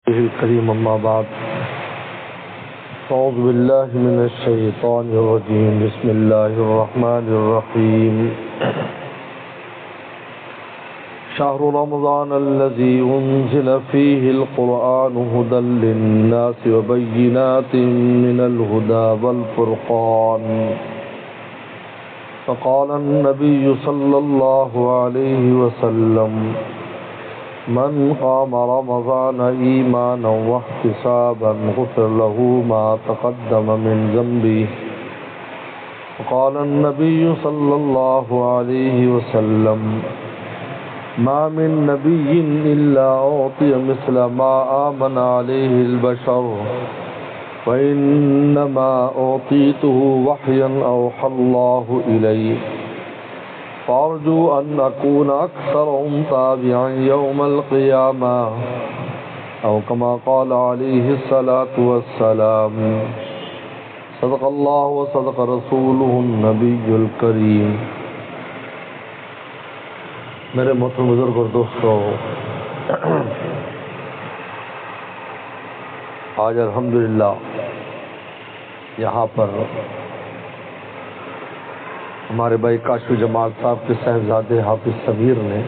الكريم أما بعد أعوذ بالله من الشيطان الرجيم بسم الله الرحمن الرحيم شهر رمضان الذي أنزل فيه القرآن هدى للناس وبينات من الهدى والفرقان فقال النبي صلى الله عليه وسلم من قام رمضان ایمانا واحتسابا غفر له ما تقدم من ذنبه وقال النبي صلى الله عليه وسلم ما من نبي إلا أعطي مثل ما آمن عليه البشر وإنما أعطيته وحيا أوحى الله إليه فارجو ان اكون اكثرهم تابعا يوم القيامه او كما قال عليه الصلاه والسلام صدق الله وصدق رسوله النبي الكريم۔ میرے محترم بزرگ اور دوستو، آج الحمدللہ یہاں پر ہمارے بھائی کاشف جمال صاحب کے صاحبزادے حافظ سمیر نے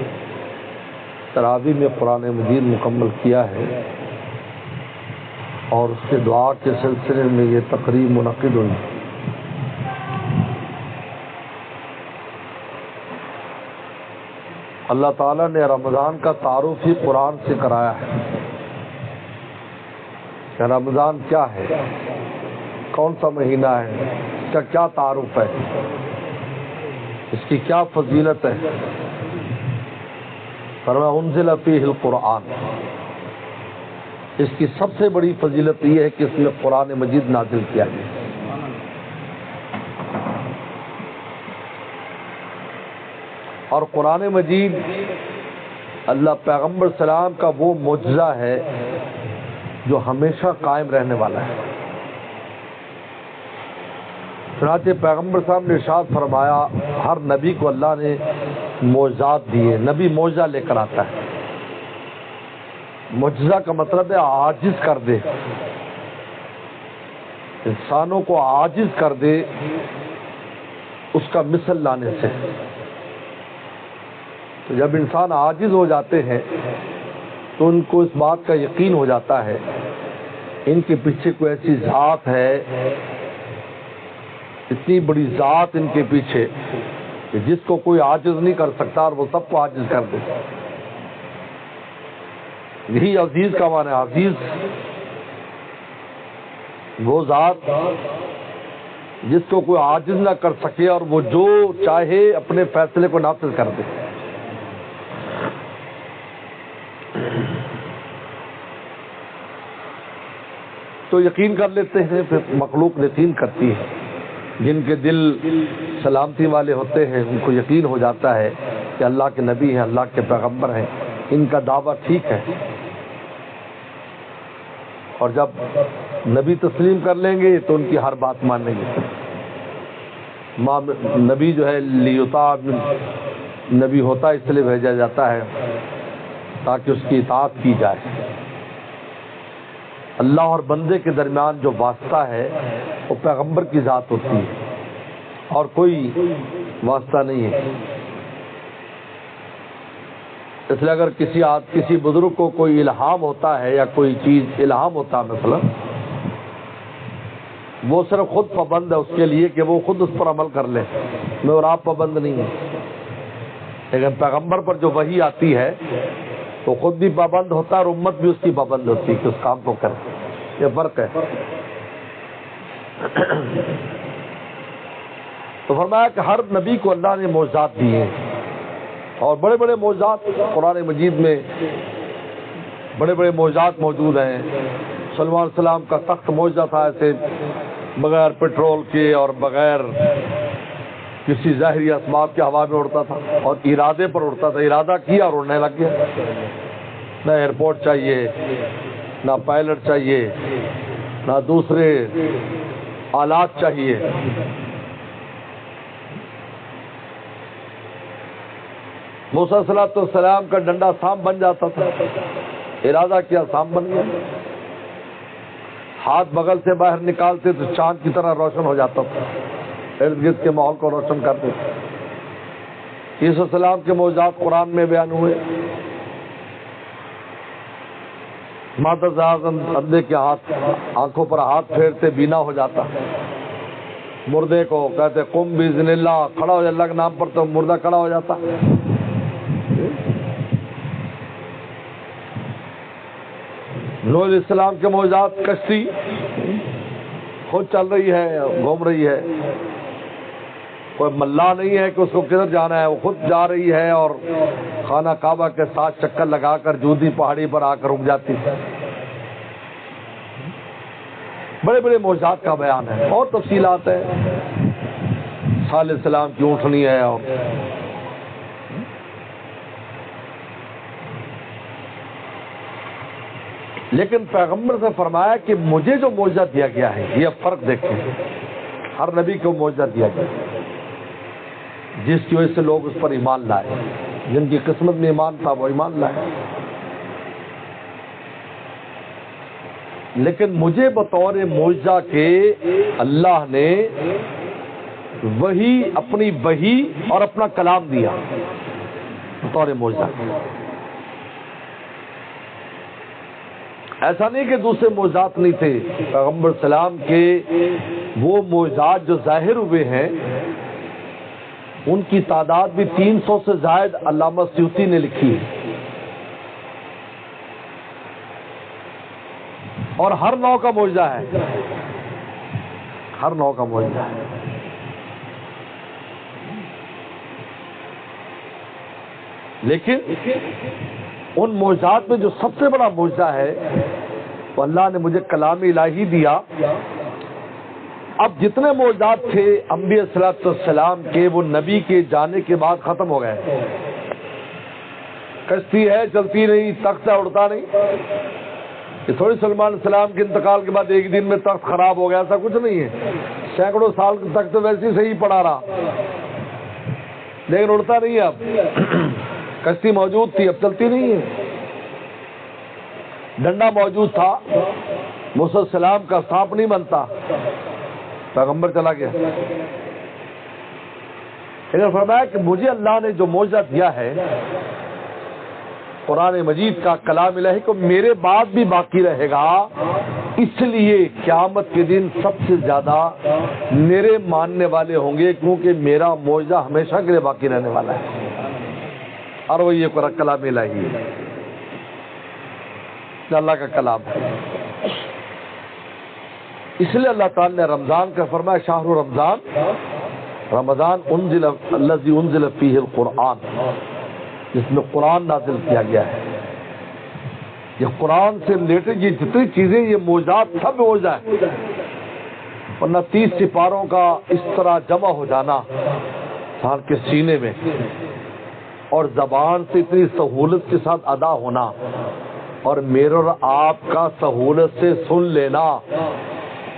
تراویح میں قرآن مجید مکمل کیا ہے، اور اس کے دعا کے سلسلے میں یہ تقریب منعقد ہوئی۔ اللہ تعالیٰ نے رمضان کا تعارف ہی قرآن سے کرایا ہے کہ رمضان کیا ہے، کون سا مہینہ ہے، اس کا کیا تعارف ہے، اس کی کیا فضیلت ہے۔ فرمایا انزل فیہ القرآن، اس کی سب سے بڑی فضیلت یہ ہے کہ اس میں قرآن مجید نازل کیا گیا۔ اور قرآن مجید اللہ پیغمبر سلام کا وہ معجزہ ہے جو ہمیشہ قائم رہنے والا ہے۔ چنانچہ پیغمبر صاحب نے ارشاد فرمایا، ہر نبی کو اللہ نے معجزات دیے، نبی معجزہ لے کر آتا ہے۔ معجزہ کا مطلب ہے عاجز کر دے، انسانوں کو عاجز کر دے اس کا مثل لانے سے۔ تو جب انسان عاجز ہو جاتے ہیں تو ان کو اس بات کا یقین ہو جاتا ہے ان کے پیچھے کوئی ایسی ذات ہے، اتنی بڑی ذات ان کے پیچھے کہ جس کو کوئی عاجز نہیں کر سکتا اور وہ سب کو عاجز کر دے۔ یہی عزیز کا معنی ہے۔ عزیز وہ ذات جس کو کوئی عاجز نہ کر سکے اور وہ جو چاہے اپنے فیصلے کو نافذ کر دے۔ تو یقین کر لیتے ہیں، پھر مخلوق یقین کرتی ہے۔ جن کے دل سلامتی والے ہوتے ہیں ان کو یقین ہو جاتا ہے کہ اللہ کے نبی ہیں، اللہ کے پیغمبر ہیں، ان کا دعویٰ ٹھیک ہے۔ اور جب نبی تسلیم کر لیں گے تو ان کی ہر بات مانیں گے۔ نبی جو ہے لیطاع نبی ہوتا اس لیے بھیجا جاتا ہے تاکہ اس کی اطاعت کی جائے۔ اللہ اور بندے کے درمیان جو واسطہ ہے وہ پیغمبر کی ذات ہوتی ہے اور کوئی واسطہ نہیں ہے۔ اس لیے اگر کسی بزرگ کو کوئی الہام ہوتا ہے یا کوئی چیز الہام ہوتا ہے مثلا، وہ صرف خود پابند ہے اس کے لیے کہ وہ خود اس پر عمل کر لے، میں اور آپ پابند نہیں ہیں۔ لیکن پیغمبر پر جو وحی آتی ہے وہ خود بھی پابند ہوتا ہے اور امت بھی اس کی پابند ہوتی ہے کہ اس کام کو کرے۔ یہ فرق ہے۔ تو فرمایا کہ ہر نبی کو اللہ نے معجزات دیے اور بڑے بڑے معجزات قرآن مجید میں بڑے بڑے معجزات موجود ہیں۔ سلیمان علیہ السلام کا سخت معجزہ تھا، ایسے بغیر پیٹرول کے اور بغیر کسی ظاہری اسباب کے ہوا میں اڑتا تھا اور ارادے پر اڑتا تھا، ارادہ کیا اور اڑنے لگ گیا۔ نہ ایئرپورٹ چاہیے، نہ پائلٹ چاہیے، نہ دوسرے آلات چاہیے۔ موسیٰ صلی اللہ علیہ وسلم کا ڈنڈا سانپ بن جاتا تھا، ارادہ کیا سام بن گیا، ہاتھ بغل سے باہر نکالتے تو چاند کی طرح روشن ہو جاتا تھا، ارد گرد کے ماحول کو روشن کرتے تھے۔ عیسی علیہ السلام کے معجزات قرآن میں بیان ہوئے۔ مادہ اندھے کے ہاتھ آنکھوں پر ہاتھ پھیرتے بینا ہو جاتا، مردے کو کہتے قم باذن اللہ، کھڑا ہو جا اللہ کے نام پر، تو مردہ کھڑا ہو جاتا۔ نوح علیہ السلام کے معجزات، کشتی خود چل رہی ہے، گھوم رہی ہے، کوئی ملا نہیں ہے کہ اس کو کدھر جانا ہے، وہ خود جا رہی ہے اور خانہ کعبہ کے ساتھ چکر لگا کر جودی پہاڑی پر آ کر رک جاتی ہے۔ بڑے بڑے معجزات کا بیان ہے، اور تفصیلات ہیں۔ صالح علیہ السلام کی اونٹنی ہے، اور لیکن پیغمبر سے فرمایا کہ مجھے جو معجزہ دیا گیا ہے، یہ فرق دیکھیں، ہر نبی کو معجزہ دیا گیا جس کی وجہ سے لوگ اس پر ایمان لائے، جن کی قسمت میں ایمان تھا وہ ایمان لائے۔ لیکن مجھے بطور معجزہ کے اللہ نے وہی، اپنی وحی اور اپنا کلام دیا بطور معجزہ۔ ایسا نہیں کہ دوسرے معجزات نہیں تھے، پیغمبر سلام کے وہ معجزات جو ظاہر ہوئے ہیں ان کی تعداد بھی 300 سے زائد علامہ سیوطی نے لکھی ہے، اور ہر نوع کا معجزہ ہے، ہر نوع کا معجزہ ہے۔ لیکن ان معجزات میں جو سب سے بڑا معجزہ ہے وہ اللہ نے مجھے کلام الہی دیا۔ اب جتنے معجزات تھے انبیاء صلیۃ والسلام کے، وہ نبی کے جانے کے بعد ختم ہو گئے۔ کشتی ہے چلتی نہیں، تخت ہے اڑتا نہیں، یہ تھوڑی سلمان علیہ السلام کے انتقال کے بعد ایک دن میں تخت خراب ہو گیا، ایسا کچھ نہیں ہے۔ سینکڑوں سال تک تو ویسے ہی صحیح پڑا رہا، لیکن اڑتا نہیں ہے۔ اب کشتی موجود تھی، اب چلتی نہیں ہے۔ ڈنڈا موجود تھا، موسیٰ علیہ السلام کا سانپ نہیں بنتا، پیغمبر چلا گیا۔ لیکن فرمایا کہ مجھے اللہ نے جو معجزہ دیا ہے قرآن مجید کا، کلام الہی کو، میرے بعد بھی باقی رہے گا، اس لیے قیامت کے دن سب سے زیادہ میرے ماننے والے ہوں گے، کیونکہ میرا معجزہ ہمیشہ کے لیے باقی رہنے والا ہے، اور وہ یہ کلام الہی ہے، اللہ کا کلام ہے۔ اس لیے اللہ تعالی نے رمضان کا فرمایا شہر رمضان، رمضان انزل الذی انزل فیہ القرآن، جس میں قرآن نازل کیا گیا ہے۔ یہ قرآن سے ریلیٹڈ یہ جتنی چیزیں، یہ معجزات سب معجزہ ہے، ورنہ 30 سپاروں کا اس طرح جمع ہو جانا انسان کے سینے میں، اور زبان سے اتنی سہولت کے ساتھ ادا ہونا، اور میرے اور آپ کا سہولت سے سن لینا،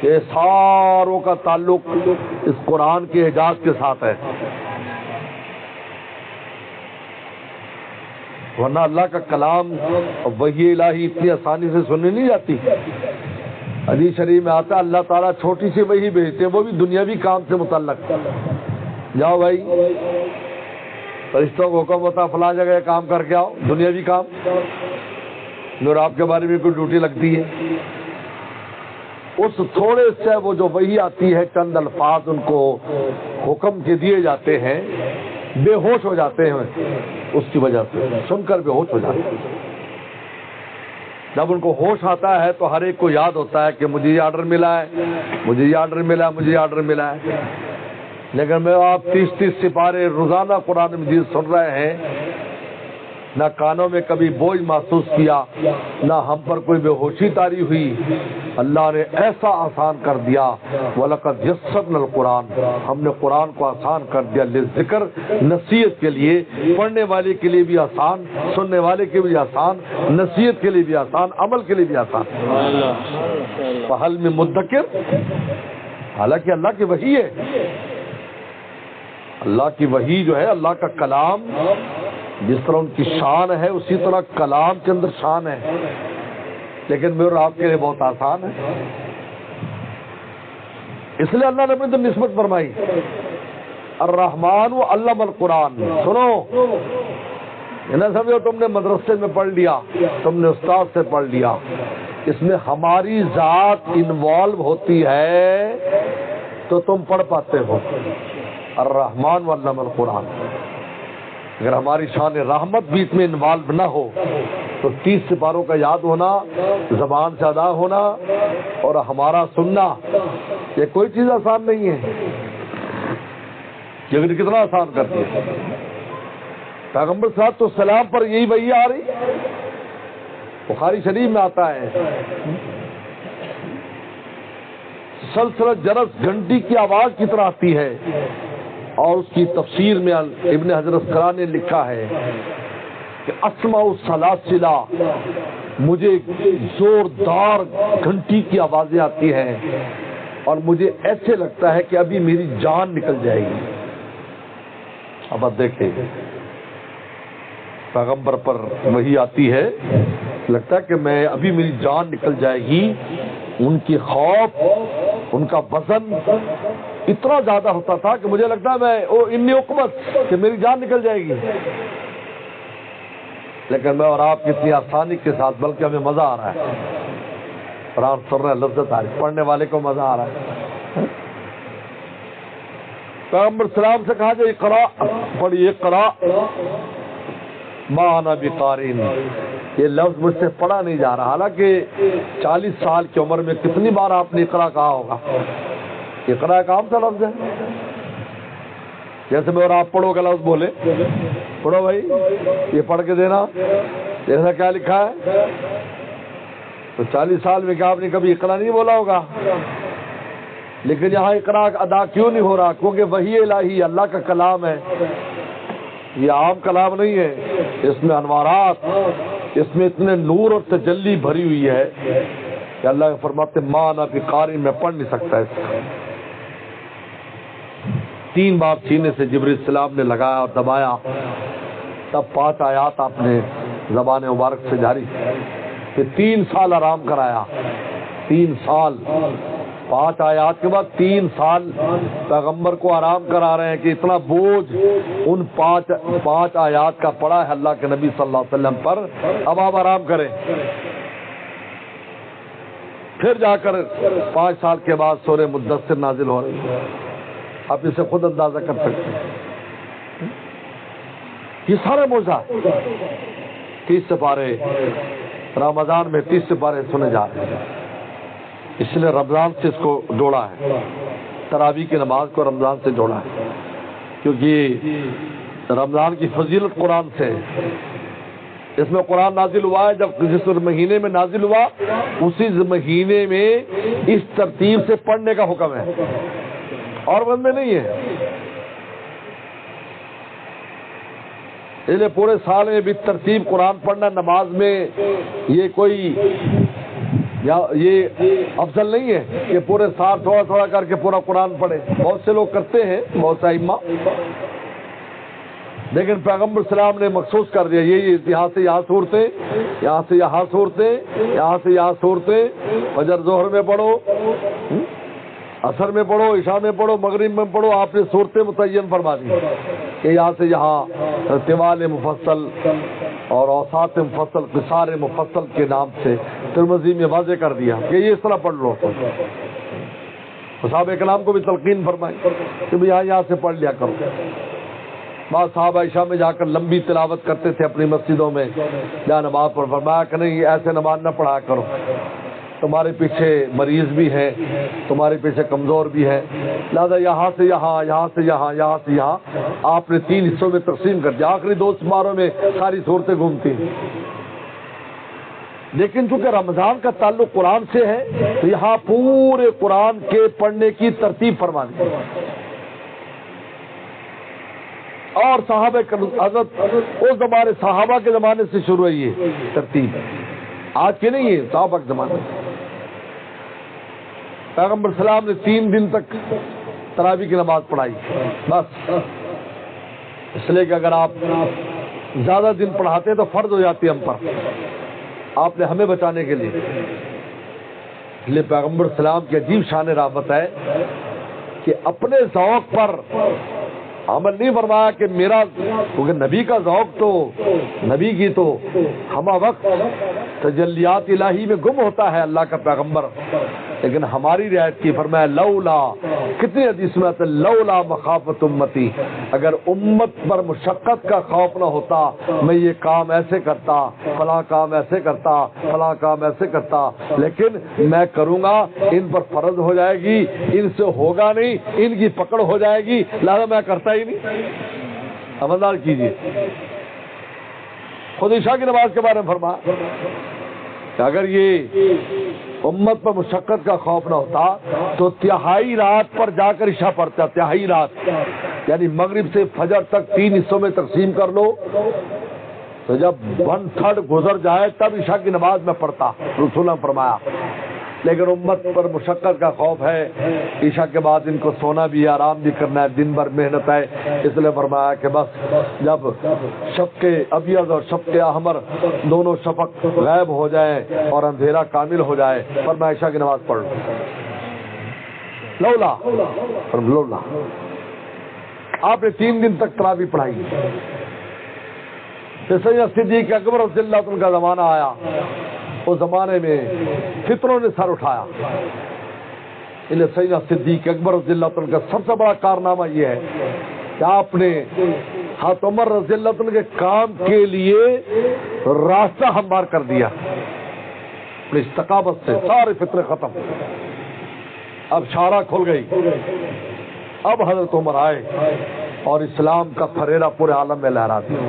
یہ ساروں کا تعلق اس قرآن کے اعجاز کے ساتھ ہے۔ ورنہ اللہ کا کلام وحی الہی اتنی آسانی سے سننے نہیں جاتی۔ حدیث شریف میں آتا ہے اللہ تعالیٰ چھوٹی سی وحی بھیجتے ہیں، وہ بھی دنیاوی کام سے متعلق۔ جاؤ بھائی، فرشتوں کو حکم ہوتا فلاں جگہ کام کر کے آؤ، دنیاوی کام، اور آپ کے بارے میں کوئی ڈیوٹی لگتی ہے، اس تھوڑے سے وہ جو وحی آتی ہے، چند الفاظ ان کو حکم کے دیے جاتے ہیں، بے ہوش ہو جاتے ہیں، اس کی وجہ سے سن کر بے ہوش ہو جاتے ہیں۔ جب ان کو ہوش آتا ہے تو ہر ایک کو یاد ہوتا ہے کہ مجھے یہ آرڈر ملا ہے، مجھے یہ آرڈر ملا ہے، مجھے یہ آرڈر ملا ہے۔ لیکن میں آپ 30 سپارے روزانہ قرآن مجید سن رہے ہیں، نہ کانوں میں کبھی بوجھ محسوس کیا، نہ ہم پر کوئی بے ہوشی طاری ہوئی، اللہ نے ایسا آسان کر دیا۔ وَلَقَدْ يَسَّرْنَا الْقُرْآنَ، ہم نے قرآن کو آسان کر دیا، لِلذِّکْر، نصیحت کے لیے، پڑھنے والے کے لیے بھی آسان، سننے والے کے لیے بھی آسان، نصیحت کے لیے بھی آسان، عمل کے لیے بھی آسان۔ فَهَلْ مِن مُدَّکِرٍ، حالانکہ اللہ کی وحی ہے، اللہ کی وحی جو ہے، اللہ کا کلام جس طرح ان کی شان ہے اسی طرح کلام کے اندر شان ہے، لیکن میرے اور آپ کے لیے بہت آسان ہے، اس لیے اللہ نے اپنی تو نسبت فرمائی الرحمن و علم القرآن۔ سنو، یہ نہ سمجھو تم نے مدرسے میں پڑھ لیا، تم نے استاد سے پڑھ لیا، اس میں ہماری ذات انوالو ہوتی ہے تو تم پڑھ پاتے ہو الرحمن و علم القرآن۔ اگر ہماری شان رحمت بھی اس میں انوالو نہ ہو تو 30 سپاروں کا یاد ہونا، زبان سے ادا ہونا اور ہمارا سننا، یہ کوئی چیز آسان نہیں ہے، لیکن کتنا آسان کرتی ہے۔ پیغمبر صلی اللہ علیہ وسلم پر یہی وحی آ رہی، بخاری شریف میں آتا ہے سلسلہ جرس گھنٹی کی آواز کی طرح آتی ہے، اور اس کی تفسیر میں ابن حجر اسقلانی نے لکھا ہے کہ اسمع السلاسلہ، مجھے زوردار گھنٹی کی آوازیں آتی ہیں اور مجھے ایسے لگتا ہے کہ ابھی میری جان نکل جائے گی۔ اب آپ دیکھیں پیغمبر پر وحی آتی ہے، لگتا ہے کہ میں ابھی میری جان نکل جائے گی۔ ان کی خوف، ان کا وزن اتنا زیادہ ہوتا تھا کہ مجھے لگتا ہے میں انی حکمت کہ میری جان نکل جائے گی، لیکن میں اور آپ کتنی آسانی کے ساتھ، بلکہ ہمیں مزہ آ رہا ہے، قرآن سن رہے ہیں، لذت آ رہی ہے، پڑھنے والے کو مزہ آ رہا ہے۔ پیغمبر سلام سے کہا جائے اقرا، پڑھیے اقرا ما انا بقارئ، یہ لفظ مجھ سے پڑھا نہیں جا رہا، حالانکہ 40 سال کی عمر میں کتنی بار آپ نے اقرا کہا ہوگا۔ اقرا ایک عام سا لفظ ہے، جیسے میں اور آپ پڑھو کا لفظ بولے، پڑھو بھائی یہ پڑھ کے دینا، جیسا کیا لکھا ہے، تو 40 سال میں کیا آپ نے کبھی اقرا نہیں بولا ہوگا؟ لیکن یہاں اقرا ادا کیوں نہیں ہو رہا؟ کیونکہ وحی الہی اللہ کا کلام ہے، یہ عام کلام نہیں ہے، اس میں انوارات، اس میں اتنے نور اور تجلی بھری ہوئی ہے کہ اللہ فرماتے ما انا بقارئ، میں پڑھ نہیں سکتا اس کو۔ 3 بار سینے سے جبرائیل السلام نے لگایا اور دبایا، تب 5 آیات آپ نے زبان مبارک سے جاری، پھر 3 سال آرام کرایا، 3 سال، 5 آیات کے بعد 3 سال پیغمبر کو آرام کرا رہے ہیں کہ اتنا بوجھ ان 5 آیات کا پڑا ہے اللہ کے نبی صلی اللہ علیہ وسلم پر، اب آپ آرام کریں۔ پھر جا کر 5 سال کے بعد سورہ مدثر نازل ہو رہی ہے، آپ اسے خود اندازہ کر سکتے ہیں۔ یہ سارے معجزات 30 سپارے، رمضان میں 30 سپارے سنے جا رہے ہیں، اس لیے رمضان سے اس کو جوڑا ہے، تراویح کی نماز کو رمضان سے جوڑا ہے، کیونکہ رمضان کی فضیلت قرآن سے، اس میں قرآن نازل ہوا ہے، جب جس مہینے میں نازل ہوا اسی مہینے میں اس ترتیب سے پڑھنے کا حکم ہے، اور بندے نہیں ہے، اس لیے پورے سال میں بھی ترتیب قرآن پڑھنا نماز میں یہ کوئی یہ افضل نہیں ہے کہ پورے سال تھوڑا تھوڑا کر کے پورا قرآن پڑھے، بہت سے لوگ کرتے ہیں، بہت سے ائمہ، لیکن پیغمبر السلام نے مخصوص کر دیا یہ یہاں سے یہاں صورتیں، یہاں سے یہاں صورتیں، یہاں سے یہاں صورتیں، فجر ظہر میں پڑھو، عصر میں پڑھو، عشاء میں پڑھو، مغرب میں پڑھو، آپ نے صورتیں متعین فرما دی کہ یہاں سے یہاں طوال مفصل اور اوساط مفصل، قصار مفصل کے نام سے ترمذی میں واضح کر دیا کہ یہ اس طرح پڑھ لو۔ صحابہ کرام کو بھی تلقین فرمائی کہ یہاں سے پڑھ لیا کرو۔ بعض صحابہ عشاء میں جا کر لمبی تلاوت کرتے تھے اپنی مسجدوں میں، جہاں نماز پر فرمایا کہ نہیں ایسے نماز نہ پڑھا کرو، تمہارے پیچھے مریض بھی ہے، تمہارے پیچھے کمزور بھی ہے، لہذا یہاں سے یہاں، یہاں سے یہاں، یہاں سے یہاں، آپ نے 3 حصوں میں تقسیم کر دیا، آخری 2 سپاروں میں ساری صورتیں گھومتی ہیں۔ لیکن چونکہ رمضان کا تعلق قرآن سے ہے تو یہاں پورے قرآن کے پڑھنے کی ترتیب فرما دی، اور صحابہ حضرت اس زمانے صحابہ کے زمانے سے شروع ہوئی ہے ترتیب، آج کے نہیں ہے، صحابہ کے زمانے سے۔ پیغمبر السلام نے 3 دن تک تراویح کی نماز پڑھائی، بس، اس لیے کہ اگر آپ زیادہ دن پڑھاتے تو فرض ہو جاتی ہم پر، آپ نے ہمیں بچانے کے لیے. اس لیے پیغمبر اسلام کی عجیب شان رحمت ہے کہ اپنے ذوق پر عمل نہیں فرمایا کہ میرا، کیونکہ نبی کا ذوق تو نبی کی تو ہمہ وقت تجلیات الہی میں گم ہوتا ہے اللہ کا پیغمبر، لیکن ہماری رعایت کی فرمایا لولا، کتنی حدیث میں آتا ہے لولا مخافت امتی، اگر امت پر مشقت کا خوف نہ ہوتا میں یہ کام ایسے کرتا، فلاں کام ایسے کرتا، فلاں کام ایسے کرتا، لیکن میں کروں گا، ان پر فرض ہو جائے گی، ان سے ہوگا نہیں، ان کی پکڑ ہو جائے گی، لہذا میں کرتا ہی نہیں. سمجھدار کیجیے. خود عشاء کی نماز کے بارے میں فرما کہ اگر یہ امت پر مشقت کا خوف نہ ہوتا تو تہائی رات پر جا کر عشاء پڑھتا. تہائی رات یعنی مغرب سے فجر تک 3 حصوں میں تقسیم کر لو، تو جب 1/3 گزر جائے تب عشاء کی نماز میں پڑھتا، رسول نے فرمایا. لیکن امت پر مشقت کا خوف ہے، عشاء کے بعد ان کو سونا بھی، آرام بھی کرنا ہے، دن بھر محنت ہے، اس لیے فرمایا کہ بس جب شفق ابیض اور شفق احمر دونوں شفق غائب ہو جائیں اور اندھیرا کامل ہو جائے، فرمایا عشاء کی نماز پڑھ لو. لولا لولا آپ نے 3 دن تک تراویح پڑھائی. سیدنا صدیق اکبر رضی اللہ عنہ کا زمانہ آیا، اس زمانے میں فتنوں نے سر اٹھایا. انہیں سیدنا صدیق اکبر رضی اللہ عنہ کا سب سے بڑا کارنامہ یہ ہے کہ آپ نے حضرت عمر رضی اللہ عنہ کے کام کے لیے راستہ ہموار کر دیا. اپنی استقامت سے سارے فتنے ختم، اب شارع کھل گئی. اب حضرت عمر آئے اور اسلام کا پھریرا پورے عالم میں لہرا دیا.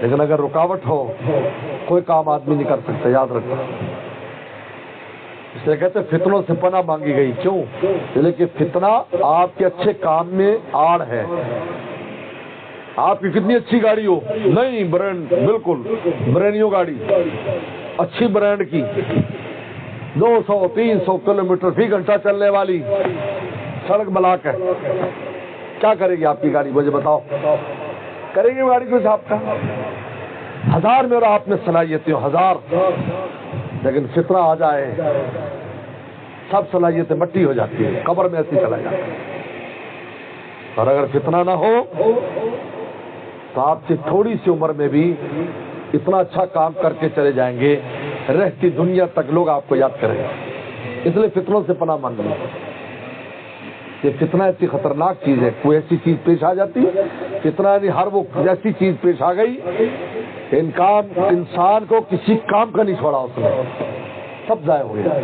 لیکن اگر رکاوٹ ہو کوئی کام آدمی نہیں کر سکتا، یاد رکھو. اس لیے کہتے ہیں فتنوں سے پناہ مانگی گئی. کیوں؟ اس لیے کہ فتنہ آپ کے اچھے کام میں آڑ ہے. آپ کی کتنی اچھی گاڑی ہو، نہیں برانڈ، بالکل برینیو گاڑی اچھی برانڈ کی، 200-300 کلومیٹر فی گھنٹہ چلنے والی، سڑک بلاک ہے، کیا کرے گی آپ کی گاڑی؟ مجھے بتاؤ، کرے گی گاڑی کو حساب کا؟ 1000 میں اور آپ میں صلاحیتیں 1000، لیکن فتنہ آ جائے سب صلاحیتیں مٹی ہو جاتی ہیں، قبر میں ایسی چلا جاتا ہے. اور اگر فتنہ نہ ہو تو آپ کی تھوڑی سی عمر میں بھی اتنا اچھا کام کر کے چلے جائیں گے، رہتی دنیا تک لوگ آپ کو یاد کریں گے. اس لیے فتنوں سے پناہ مانگنا. یہ فتنہ ایسی خطرناک چیز ہے، کوئی ایسی چیز پیش آ جاتی، فتنہ یعنی ہر وہ ایسی چیز پیش آ گئی، انسان کو کسی کام کا نہیں چھوڑا، اس نے سب ضائع ہو گیا.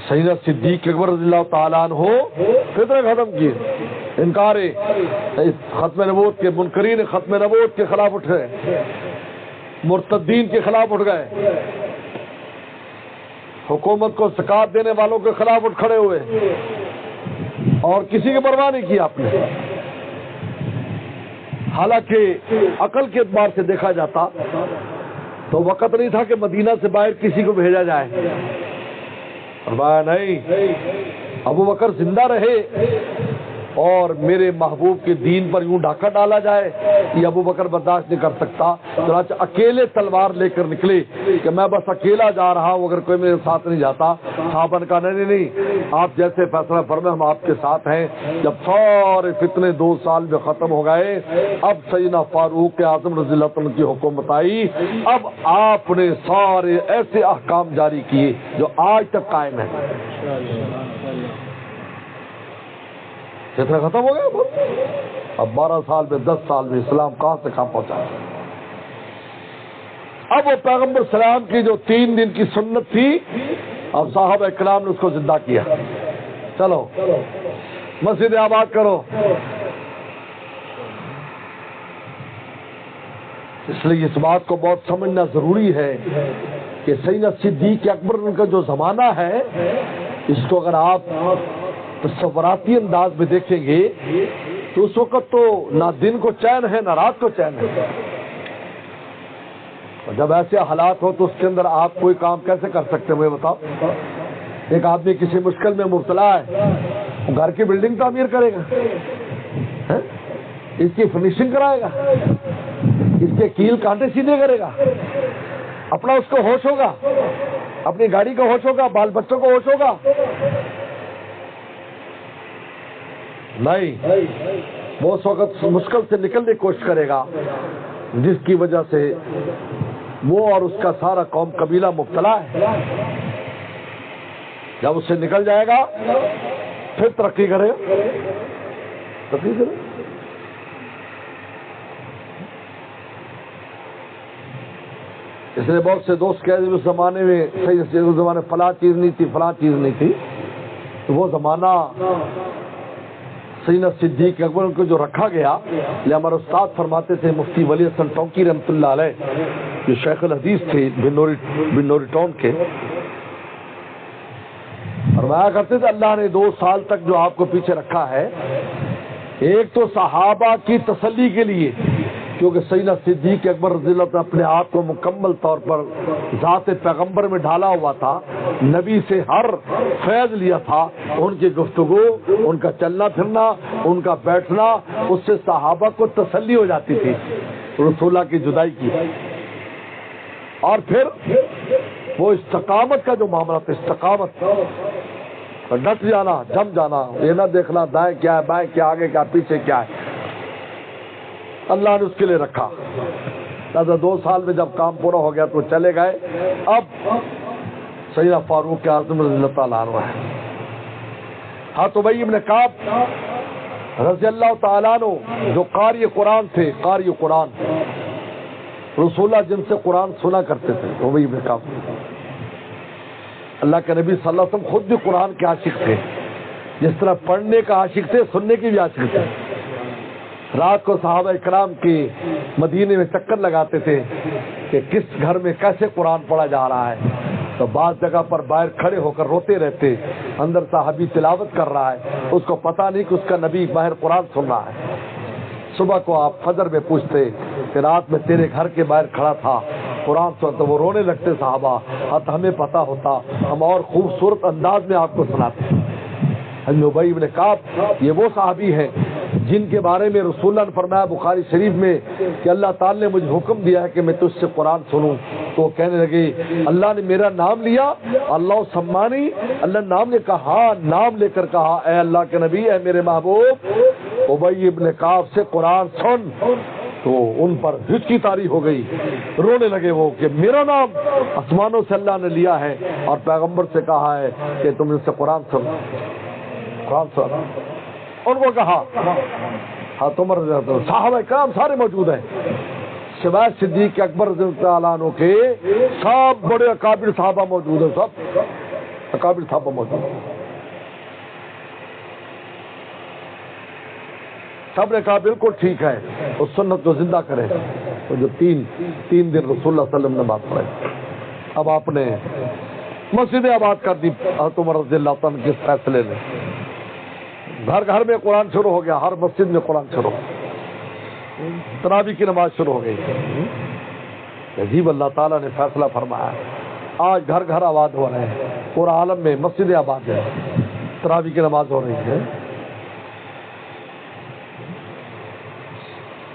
سیدنا صدیق اکبر رضی اللہ تعالیٰ عنہ فتنہ ختم کیے. انکار ختم نبوت کے منکرین ختم نبوت کے خلاف اٹھ گئے، مرتدین کے خلاف اٹھ گئے، حکومت کو زکات دینے والوں کے خلاف اٹھ کھڑے ہوئے، اور کسی کی پرواہ نہیں کی آپ نے. حالانکہ عقل کے اعتبار سے دیکھا جاتا تو وقت نہیں تھا کہ مدینہ سے باہر کسی کو بھیجا جائے. فرمایا نہیں، ابو بکر زندہ رہے اور میرے محبوب کے دین پر یوں ڈھاکہ ڈالا جائے، یہ ابو بکر برداشت نہیں کر سکتا. چنانچہ اکیلے تلوار لے کر نکلے کہ میں بس اکیلا جا رہا ہوں، اگر کوئی میرے ساتھ نہیں جاتا. صحابہ نے کہا نہیں، آپ جیسے فیصلہ فرمائیں ہم آپ کے ساتھ ہیں. جب سارے فتنے 2 سال میں ختم ہو گئے، اب سیدنا فاروق اعظم رضی اللہ عنہ کی حکومت آئی. اب آپ نے سارے ایسے احکام جاری کیے جو آج تک قائم ہیں. فتنہ ختم ہو گیا. اب 12 سال میں 10 سال میں اسلام کہاں سے کہاں پہنچا. اب وہ پیغمبر سلام کی جو 3 دن کی سنت تھی، اب صحابہ اکرام نے اس کو زندہ کیا. چلو مسجد آباد کرو. اس لیے اس بات کو بہت سمجھنا ضروری ہے کہ سیدنا صدیق اکبر ان کا جو زمانہ ہے، اس کو اگر آپ تصوراتی انداز میں دیکھیں گے تو اس وقت تو نہ دن کو چین ہے نہ رات کو چین ہے. جب ایسے حالات ہو تو اس کے اندر آپ کوئی کام کیسے کر سکتے ہیں؟ مجھے بتاؤ. ایک آدمی کسی مشکل میں مبتلا ہے، گھر کی بلڈنگ تعمیر کرے گا؟ اس کی فنیشنگ کرائے گا، اس کے کیل کانٹے سیدھے کرے گا، اپنا اس کو ہوش ہوگا، اپنی گاڑی کا ہوش ہوگا، بال بچوں کو ہوش ہوگا؟ نہیں، وہ اس وقت مشکل سے نکلنے کی کوشش کرے گا جس کی وجہ سے وہ اور اس کا سارا قوم قبیلہ مبتلا ہے۔ جب اس سے نکل جائے گا پھر ترقی کرے گا، ترقی کرے گا۔ اس لیے بہت سے دوست کہتے ہیں اس زمانے میں صحیح، اس زمانے فلاں چیز نہیں تھی، فلاں چیز نہیں تھی، تو وہ زمانہ سیدنا صدیق اکبر کو جو رکھا گیا، یہ ہمارے استاد فرماتے تھے مفتی ولی حسن ٹونکی رحمۃ اللہ علیہ، جو شیخ الحدیث تھے بنوری ٹاؤن کے، فرمایا کرتے تھے اللہ نے 2 سال تک جو آپ کو پیچھے رکھا ہے، ایک تو صحابہ کی تسلی کے لیے، کیونکہ سیدنا صدیق اکبر رضی اللہ عنہ اپنے آپ کو مکمل طور پر ذات پیغمبر میں ڈھالا ہوا تھا، نبی سے ہر فیض لیا تھا، ان کی گفتگو، ان کا چلنا پھرنا، ان کا بیٹھنا، اس سے صحابہ کو تسلی ہو جاتی تھی رسول اللہ کی جدائی کی۔ اور پھر وہ استقامت کا جو معاملہ تھا، استقامت، ڈٹ جانا، جم جانا، یہ نہ دیکھنا دائیں کیا ہے، بائیں کیا، آگے کیا، پیچھے کیا ہے، اللہ نے اس کے لیے رکھا۔ لہٰذا 2 سال میں جب کام پورا ہو گیا تو چلے گئے۔ اب سیدنا فاروق اعظم رضی اللہ تعالیٰ عنہ ہے، ہاتھ ابی بن کعب رضی اللہ تعالیٰ عنہ جو قاری قرآن تھے، قاری قرآن، رسول اللہ جن سے قرآن سنا کرتے تھے، ابی بن کعب، اللہ کے نبی صلی اللہ علیہ وسلم خود بھی قرآن کے عاشق تھے، جس طرح پڑھنے کا عاشق تھے، سننے کی بھی عاشق تھے۔ رات کو صحابہ اکرام کی مدینے میں چکر لگاتے تھے کہ کس گھر میں کیسے قرآن پڑھا جا رہا ہے، تو بعض جگہ پر باہر کھڑے ہو کر روتے رہتے، اندر صحابی تلاوت کر رہا ہے، اس کو پتہ نہیں کہ اس کا نبی باہر قرآن سن رہا ہے۔ صبح کو آپ فجر میں پوچھتے کہ رات میں تیرے گھر کے باہر کھڑا تھا قرآن سنتا، وہ رونے لگتے صحابہ، ہمیں پتہ ہوتا ہم اور خوبصورت انداز میں آپ کو سناتے۔ ابی بن کعب یہ وہ صحابی ہیں جن کے بارے میں رسول اللہ نے فرمایا بخاری شریف میں کہ اللہ تعالی نے مجھے حکم دیا ہے کہ میں تجھ سے قرآن سنوں، تو وہ کہنے لگے اللہ نے میرا نام لیا، اللہ سمانی، اللہ نام نے کہا، ہاں نام لے کر کہا اے اللہ کے نبی، اے میرے محبوب ابی بن کعب سے قرآن سن، تو ان پر ہچکی طاری ہو گئی، رونے لگے وہ کہ میرا نام آسمانوں سے اللہ نے لیا ہے اور پیغمبر سے کہا ہے کہ تم ان سے قرآن سن، قرآن سن۔ ان کو کہا، ہاں تمہر صحابہ کرام سارے موجود ہیں سوائے صدیق اکبر رضی اللہ عنہ عنہ کے، سب بڑے اکابر صحابہ موجود ہیں، سب اکابر صحابہ موجود ہیں، سب نے کہا بالکل ٹھیک ہے، اس سنت کو زندہ کرے، تو جو تین دن رسول اللہ صلی اللہ علیہ وسلم نے بات پڑھائی۔ اب آپ نے مسجدیں آباد کر دی حضرت عمر رضی اللہ عنہ کے فیصلے نے، گھر گھر میں قرآن شروع ہو گیا، ہر مسجد میں قرآن شروع، تراویح کی نماز شروع ہو گئی۔ عجیب اللہ تعالیٰ نے فیصلہ فرمایا، آج گھر گھر آباد ہو رہے ہیں، پورا عالم میں مسجدیں آباد ہیں، تراویح کی نماز ہو رہی ہے۔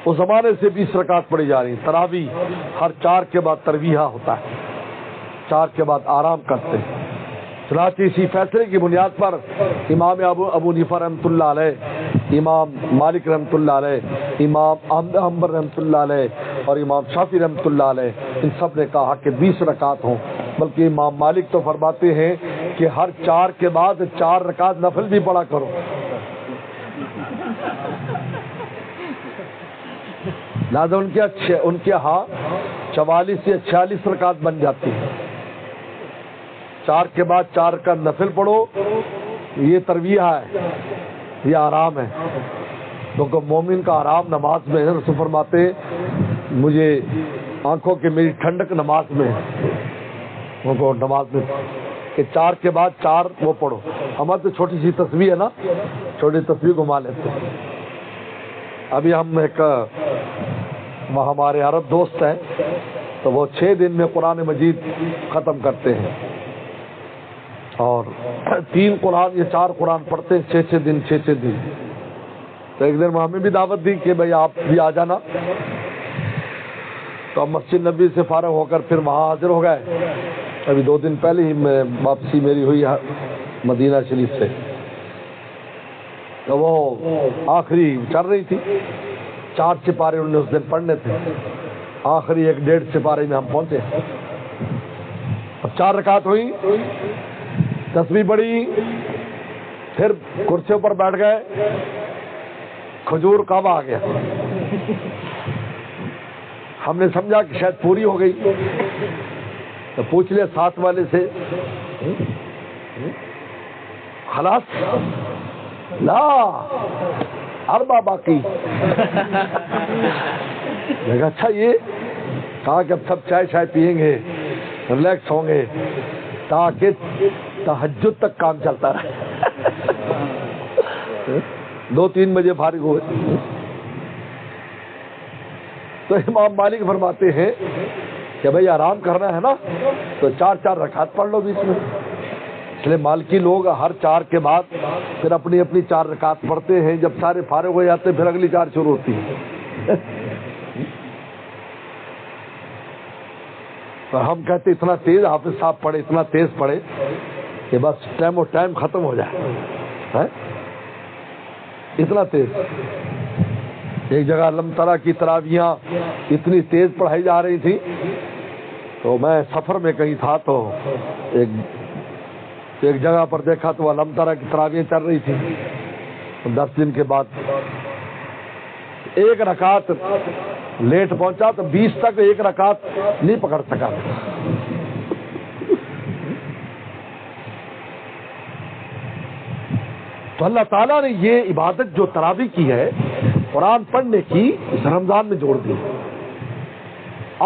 اس زمانے سے 20 رکعت پڑھی جا رہی، تراویح ہر 4 کے بعد ترویحہ ہوتا ہے، 4 کے بعد آرام کرتے ہیں۔ چنانچہ اسی فیصلے کی بنیاد پر امام ابو حنیفہ رحمۃ اللہ علیہ، امام مالک رحمۃ اللہ علیہ، امام احمد حنبل رحمۃ اللہ علیہ اور امام شافعی رحمۃ اللہ علیہ، ان سب نے کہا کہ 20 رکعت ہوں، بلکہ امام مالک تو فرماتے ہیں کہ ہر 4 کے بعد 4 رکعت نفل بھی پڑھا کرو۔ لہٰذا ان کے ہاں 44 یا 46 رکعت بن جاتی ہے، 4 کے بعد 4 کا نفل پڑھو، یہ ترویحہ ہے، یہ آرام ہے، کیونکہ مومن کا آرام نماز میں ہے۔ رسول فرماتے مجھے آنکھوں کی میری ٹھنڈک نماز میں ہے، ان کو نماز میں کہ 4 کے بعد 4 وہ پڑھو۔ ہمارے تو چھوٹی سی تسبیح ہے نا، چھوٹی تسبیح گھما لیتے ہیں۔ ابھی ہم ایک وہاں ہمارے عرب دوست ہیں، تو وہ 6 دن میں قرآن مجید ختم کرتے ہیں، اور 3 قرآن یا 4 قرآن پڑھتے ہیں، 6 دن 6 دن۔ تو ایک دن ہمیں بھی دعوت دی کہ بھائی آپ بھی آ جانا. تو اب مسجد نبی سے فارغ ہو کر پھر وہاں حاضر ہو گئے. ابھی 2 دن پہلے ہی میں واپسی میری ہوئی مدینہ شریف سے. تو وہ آخری چل رہی تھی, 4 سپارے انہوں نے اس دن پڑھنے تھے. آخری 1-1.5 سپارے میں ہم پہنچے. اب 4 رکعت ہوئی, تسبیح پڑھی, پھر کرسیوں پر بیٹھ گئے. کھجور کعبہ آ گیا. ہم نے سمجھا کہ شاید پوری ہو گئی, تو پوچھ لیا ساتھ والے سے, خلاص لا اربع باقی. میں کہا اچھا یہ, کہا کہ اب سب چائے شائے پیئیں گے, ریلیکس ہوں گے, تاکہ تہجد تک کام چلتا رہے. 2-3 بجے فارغ ہوئے. تو امام مالک فرماتے ہیں کہ بھائی آرام کرنا ہے نا تو 4 رکعت پڑھ لو بیچ میں. اس لیے مالکی لوگ ہر 4 کے بعد پھر اپنی 4 رکعت پڑھتے ہیں. جب سارے فارغ ہو جاتے ہیں پھر اگلی 4 شروع ہوتی ہے. تو ہم کہتے اتنا تیز حافظ صاحب پڑھے, اتنا تیز پڑھے کہ بس ٹائم ختم ہو جائے. اتنا تیز. ایک جگہ علم ترا کی تراویحاں اتنی تیز پڑھائی جا رہی تھی, تو میں سفر میں کہیں تھا, تو ایک جگہ پر دیکھا تو علم ترا کی تراویحیں چل رہی تھی. 10 دن کے بعد 1 رکعت لیٹ پہنچا تو 20 تک 1 رکعت نہیں پکڑ سکا. تو اللہ تعالیٰ نے یہ عبادت جو تراویح کی ہے قرآن پڑھنے کی, اس رمضان میں جوڑ دی.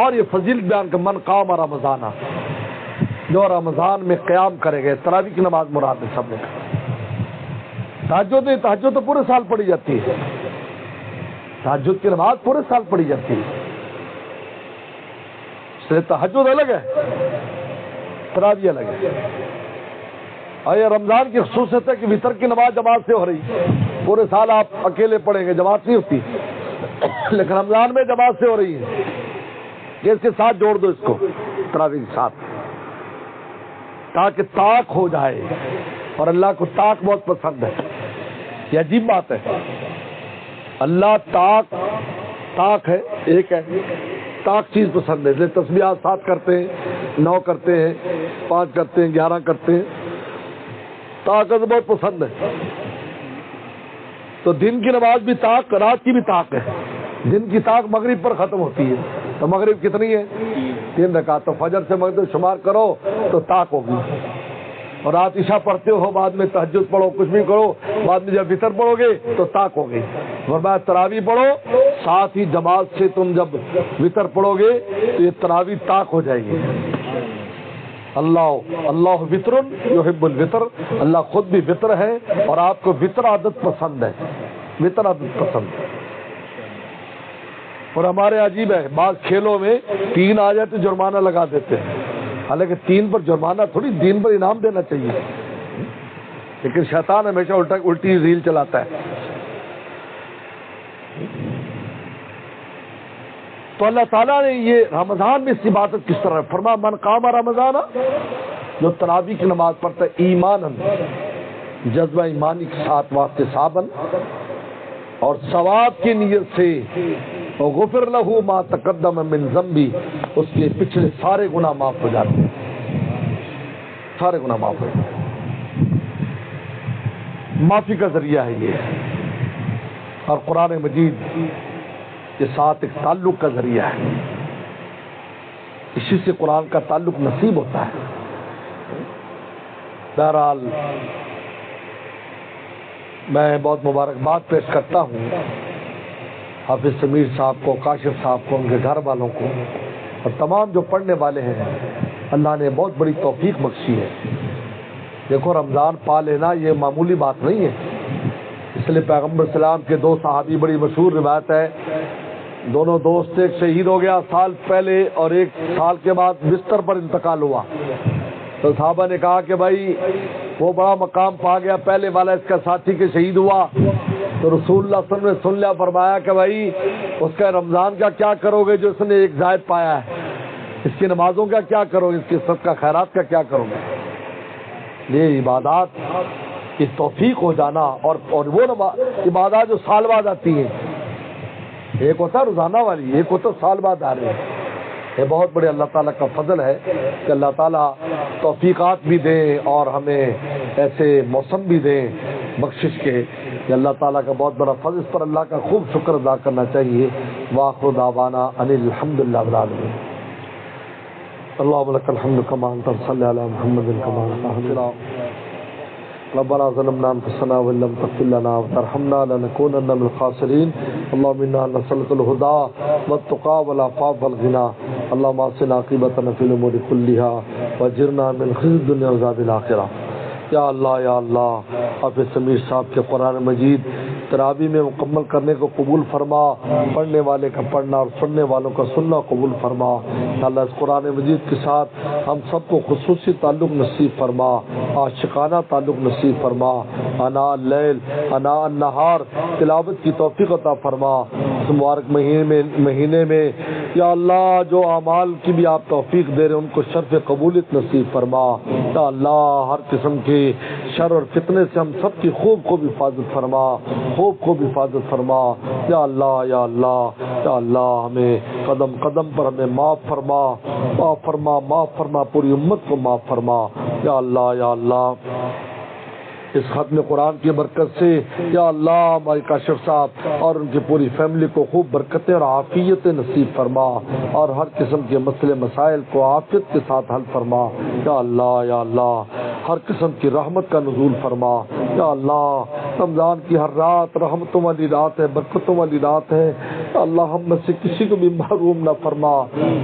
اور یہ فضیلت بیان کا من قام رمضان, جو رمضان میں قیام کرے گئے. تراویح کی نماز مراد ہے سب نے کہا. تہجد تو پورے سال پڑھی جاتی ہے. تہجد کی نماز پورے سال پڑھی جاتی ہے. اس لیے تہجد الگ ہے, تراویح الگ ہے. اور یہ رمضان کی خصوصیت ہے کہ وتر کی نماز جماعت سے ہو رہی ہے. پورے سال آپ اکیلے پڑھیں گے, جماعت نہیں ہوتی, لیکن رمضان میں جماعت سے ہو رہی ہے. کہ اس کے ساتھ جوڑ دو اس کو تراویح کے ساتھ, تاکہ طاق ہو جائے. اور اللہ کو طاق بہت پسند ہے. یہ عجیب بات ہے, اللہ طاق ہے, ایک ہے, طاق چیز پسند ہے. اس لیے تسبیحات 7 کرتے ہیں, 9 کرتے ہیں, 5 کرتے ہیں, 11 کرتے ہیں. طاقت بہت پسند ہے. تو دن کی نماز بھی طاق, رات کی بھی طاق ہے. دن کی طاق مغرب پر ختم ہوتی ہے. تو مغرب کتنی ہے؟ 3 رکعت. تو فجر سے مغرب شمار کرو تو طاق ہوگی. اور رات عشاء پڑھتے ہو, بعد میں تہجد پڑھو, کچھ بھی کرو, بعد میں جب وتر پڑھو گے تو طاق ہوگی. فرمایا تراویح پڑھو, ساتھ ہی جماعت سے تم جب وتر پڑھو گے تو یہ تراویح طاق ہو جائے گی. اللہ وطر یحب الوطر, اللہ خود بھی وطر ہے اور آپ کو وطر عادت پسند ہے. وطر عادت پسند ہے. اور ہمارے عجیب ہے, بعض کھیلوں میں 3 آ جائے تو جرمانہ لگا دیتے ہیں. حالانکہ 3 پر جرمانہ تھوڑی, 3 پر انعام دینا چاہیے. لیکن شیطان ہمیشہ الٹی ریل چلاتا ہے. تو اللہ تعالیٰ نے یہ رمضان میں اس عبادت کس طرح فرما, من قام رمضان, جو تراویح کی نماز پڑھتا ہے ایماناً, جذبہ ایمانی کے ساتھ واسطے صابن, اور ثواب کی نیت سے, غفر لہ ما تقدم من ذنبی, اس کے پچھلے سارے گناہ معاف ہو جاتے ہیں. سارے گناہ معاف ہو جاتے ہیں. معافی کا ذریعہ ہے یہ. اور قرآن مجید کے ساتھ ایک تعلق کا ذریعہ ہے. اسی سے قرآن کا تعلق نصیب ہوتا ہے. بہرحال میں بہت مبارکباد پیش کرتا ہوں حافظ سمیر صاحب کو, کاشف صاحب کو, ان کے گھر والوں کو, اور تمام جو پڑھنے والے ہیں. اللہ نے بہت بڑی توفیق بخشی ہے. دیکھو رمضان پا لینا یہ معمولی بات نہیں ہے. اس لیے پیغمبر السلام کے 2 صحابی, بڑی مشہور روایت ہے, دونوں دوست, ایک شہید ہو گیا سال پہلے اور 1 سال کے بعد بستر پر انتقال ہوا. تو صحابہ نے کہا کہ بھائی وہ بڑا مقام پا گیا, پہلے والا اس کا ساتھی کے شہید ہوا, تو رسول اللہ صلی اللہ علیہ وسلم نے سن لیا، فرمایا کہ بھائی اس کا رمضان کا کیا کرو گے جو اس نے ایک زائد پایا ہے، اس کی نمازوں کا کیا کرو گے، اس کی صدقہ خیرات کا کیا کرو گے؟ یہ عبادات کی توفیق ہو جانا، اور وہ عبادات جو سال بعد آتی ہیں، ایک ہوتا ہے روزانہ والی، ایک ہوتا سال بعد آ رہی ہے، یہ بہت بڑے اللہ تعالیٰ کا فضل ہے کہ اللہ تعالیٰ توفیقات بھی دیں اور ہمیں ایسے موسم بھی دیں بخشش کے، کہ اللہ تعالیٰ کا بہت بڑا فضل، اس پر اللہ کا خوب شکر ادا کرنا چاہیے۔ وآخر دعوانا ان الحمد للہ رب العالمین۔ اللهم لك الحمد كما انت صلی علی محمد كما ربنا ظلمنا انفسنا وان لم تغفر لنا وترحمنا لنكونن من الخاسرين اللهم انا نسألك الهدى والتقى والعفاف والغنى اللهم احسن عاقبتنا في الامور كلها واجرنا من خزي الدنيا وعذاب الاخرة۔ یا اللہ حافظ سمیر صاحب کے قرآن مجید تراویح میں مکمل کرنے کو قبول فرما، پڑھنے والے کا پڑھنا اور سننے والوں کا سننا قبول فرما۔ یا اللہ اس قرآن مجید کے ساتھ ہم سب کو خصوصی تعلق نصیب فرما، عاشقانہ تعلق نصیب فرما، انا اللیل انا النہار تلاوت کی توفیق عطا فرما۔ اس مبارک مہینے میں یا اللہ جو اعمال کی بھی آپ توفیق دے رہے ہیں ان کو شرف قبولیت نصیب فرما۔ یا اللہ ہر قسم کے شر اور فتنے سے ہم سب کی خوب حفاظت فرما، خوب حفاظت فرما۔ یا اللہ یا اللہ یا اللہ ہمیں قدم قدم پر ہمیں معاف فرما، معاف فرما، معاف فرما، پوری امت کو معاف فرما۔ یا اللہ یا اللہ اس ختم قرآن کی برکت سے یا اللہ ہمارے کاشف صاحب اور ان کی پوری فیملی کو خوب برکتیں اور عافیتیں نصیب فرما، اور ہر قسم کے مسئلے مسائل کو عافیت کے ساتھ حل فرما۔ یا اللہ ہر قسم کی رحمت کا نزول فرما۔ یا اللہ رمضان کی ہر رات رحمتوں والی رات ہے، برکتوں والی رات ہے۔ یا اللہ ہم میں سے کسی کو بھی محروم نہ فرما،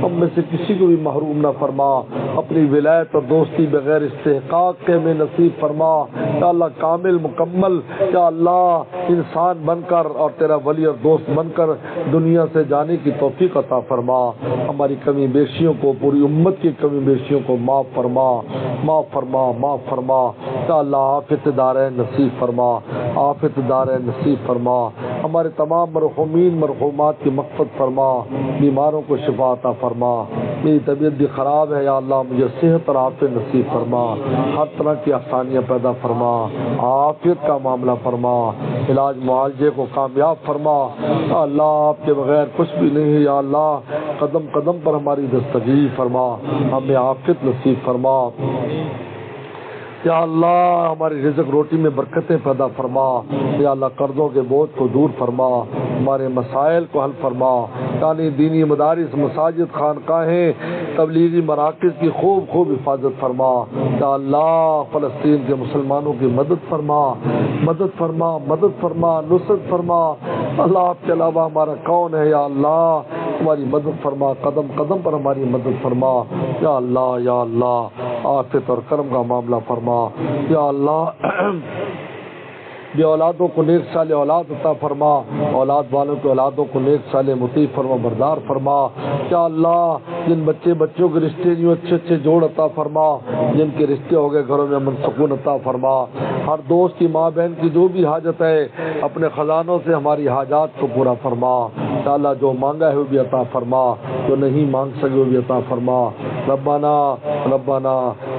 ہم میں سے کسی کو بھی محروم نہ فرما، اپنی ولایت اور دوستی بغیر استحقاق کے میں نصیب فرما۔ یا اللہ کامل مکمل یا اللہ انسان بن کر اور تیرا ولی اور دوست بن کر دنیا سے جانے کی توفیق عطا فرما۔ ہماری کمی بیشیوں کو، پوری امت کی کمی بیشیوں کو معاف فرما، معاف فرما، معاف فرما۔ یا اللہ عافیت دارین نصیب فرما، عافیت دارین نصیب فرما۔ ہمارے تمام مرحومین مرحومات کی مغفرت فرما، بیماروں کو شفا عطا فرما۔ میری طبیعت بھی خراب ہے یا اللہ مجھے صحت اور عافیت نصیب فرما، ہر طرح کی آسانیاں پیدا فرما، عافیت کا معاملہ فرما، علاج معالجے کو کامیاب فرما۔ یا اللہ آپ کے بغیر کچھ بھی نہیں ہے، یا اللہ قدم قدم پر ہماری دستگیری فرما، ہمیں عافیت نصیب فرما۔ یا اللہ ہماری رزق روٹی میں برکتیں پیدا فرما۔ یا اللہ قرضوں کے بوجھ کو دور فرما، ہمارے مسائل کو حل فرما۔ یعنی دینی مدارس، مساجد، خانقاہیں، تبلیغی مراکز کی خوب حفاظت فرما۔ یا اللہ فلسطین کے مسلمانوں کی مدد فرما، مدد فرما، مدد فرما، نصرت فرما۔ اللہ آپ کے علاوہ ہمارا کون ہے؟ یا اللہ ہماری مدد فرما، قدم قدم پر ہماری مدد فرما۔ یا اللہ عافیت اور کرم کا معاملہ فرما۔ یا اللہ بے اولادوں کو نیک سال اولاد عطا فرما، اولاد والوں کے اولادوں کو نیک سال مطیع فرما بردار فرما۔ یا اللہ جن بچوں کے رشتے جو اچھے جوڑ عطا فرما، جن کے رشتے ہو گئے گھروں میں امن سکون عطا فرما۔ ہر دوست کی ماں بہن کی جو بھی حاجت ہے اپنے خزانوں سے ہماری حاجات کو پورا فرما۔ یا اللہ جو مانگا ہے وہ بھی عطا فرما، جو نہیں مانگ سکے وہ بھی عطا فرما۔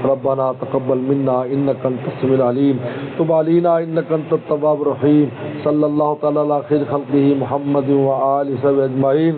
ربنا تقبل منا انك انت السميع العليم تب علينا انك انت التواب الرحيم صلى الله تعالى على خير خلقه محمد وآله وصحبه اجمعين۔